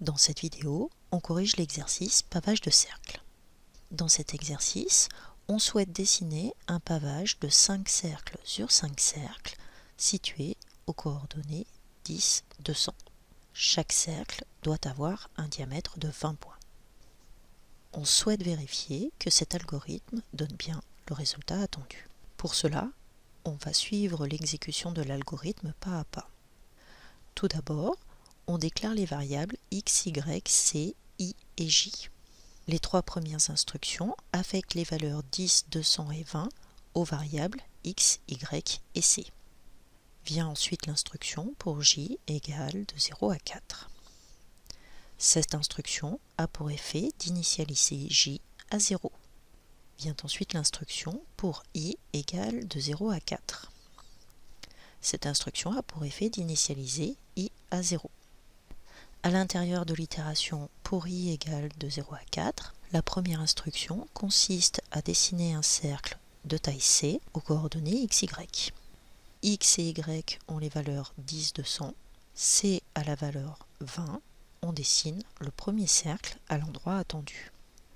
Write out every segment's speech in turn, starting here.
Dans cette vidéo, on corrige l'exercice pavage de cercle. Dans cet exercice, on souhaite dessiner un pavage de 5 cercles sur 5 cercles situés aux coordonnées 10, 200. Chaque cercle doit avoir un diamètre de 20 points. On souhaite vérifier que cet algorithme donne bien le résultat attendu. Pour cela, on va suivre l'exécution de l'algorithme pas à pas. Tout d'abord, on déclare les variables x, y, c, i et j. Les trois premières instructions affectent les valeurs 10, 200 et 20 aux variables x, y et c. Vient ensuite l'instruction pour j égale de 0 à 4. Cette instruction a pour effet d'initialiser j à 0. Vient ensuite l'instruction pour i égale de 0 à 4. Cette instruction a pour effet d'initialiser i à 0. À l'intérieur de l'itération pour i égale de 0 à 4, la première instruction consiste à dessiner un cercle de taille c aux coordonnées x, y. X et y ont les valeurs 10, 200, c a la valeur 20. On dessine le premier cercle à l'endroit attendu.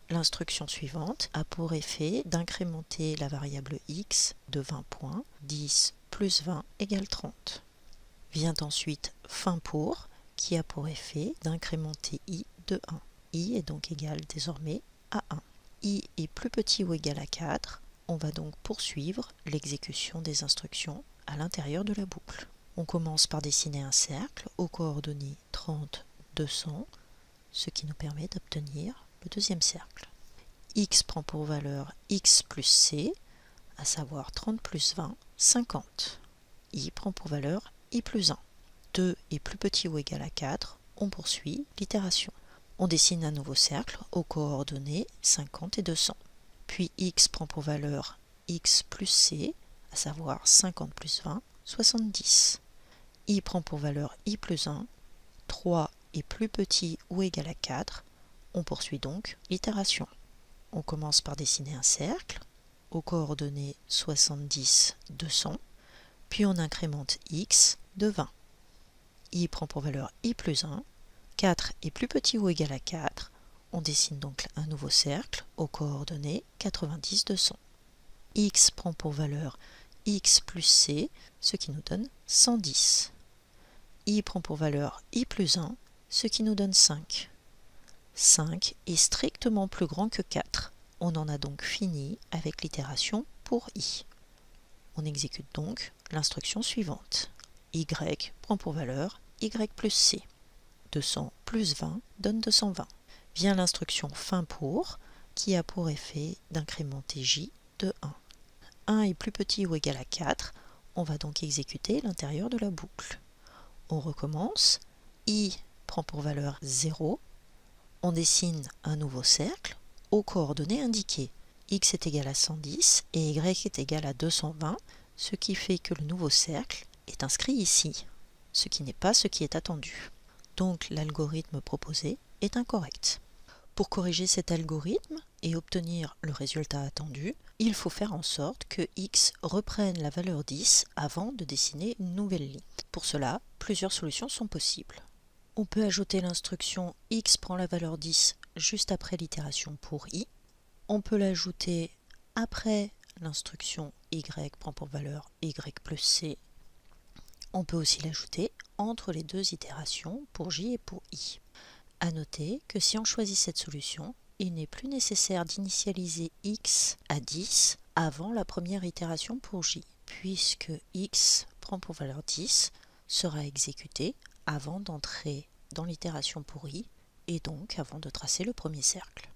L'instruction suivante a pour effet d'incrémenter la variable x de 20 points, 10 plus 20 égale 30. Vient ensuite fin pour, qui a pour effet d'incrémenter i de 1. I est donc égal désormais à 1. I est plus petit ou égal à 4, on va donc poursuivre l'exécution des instructions à l'intérieur de la boucle. On commence par dessiner un cercle aux coordonnées 30, 200, ce qui nous permet d'obtenir le deuxième cercle. X prend pour valeur x plus c, à savoir 30 plus 20, 50. I prend pour valeur i plus 1. 2 est plus petit ou égal à 4, on poursuit l'itération. On dessine un nouveau cercle aux coordonnées 50 et 200. Puis x prend pour valeur x plus c, à savoir 50 plus 20, 70. I prend pour valeur i plus 1, 3 est plus petit ou égal à 4, on poursuit donc l'itération. On commence par dessiner un cercle aux coordonnées 70, 200, puis on incrémente x de 20. I prend pour valeur i plus 1, 4 est plus petit ou égal à 4, on dessine donc un nouveau cercle aux coordonnées 90, 200. X prend pour valeur x plus c, ce qui nous donne 110. I prend pour valeur i plus 1, ce qui nous donne 5. 5 est strictement plus grand que 4. On en a donc fini avec l'itération pour i. On exécute donc l'instruction suivante. Y prend pour valeur y plus c. 200 plus 20 donne 220. Vient l'instruction fin pour, qui a pour effet d'incrémenter j de 1. 1 est plus petit ou égal à 4, on va donc exécuter l'intérieur de la boucle. On recommence, i prend pour valeur 0, on dessine un nouveau cercle aux coordonnées indiquées. X est égal à 110 et y est égal à 220, ce qui fait que le nouveau cercle est inscrit ici, ce qui n'est pas ce qui est attendu. Donc l'algorithme proposé est incorrect. Pour corriger cet algorithme et obtenir le résultat attendu, il faut faire en sorte que x reprenne la valeur 10 avant de dessiner une nouvelle ligne. Pour cela, plusieurs solutions sont possibles. On peut ajouter l'instruction x prend la valeur 10 juste après l'itération pour i. On peut l'ajouter après l'instruction y prend pour valeur y plus c. On peut aussi l'ajouter entre les deux itérations pour j et pour i. À noter que si on choisit cette solution, il n'est plus nécessaire d'initialiser x à 10 avant la première itération pour j, puisque x prend pour valeur 10 sera exécuté avant d'entrer dans l'itération pour i et donc avant de tracer le premier cercle.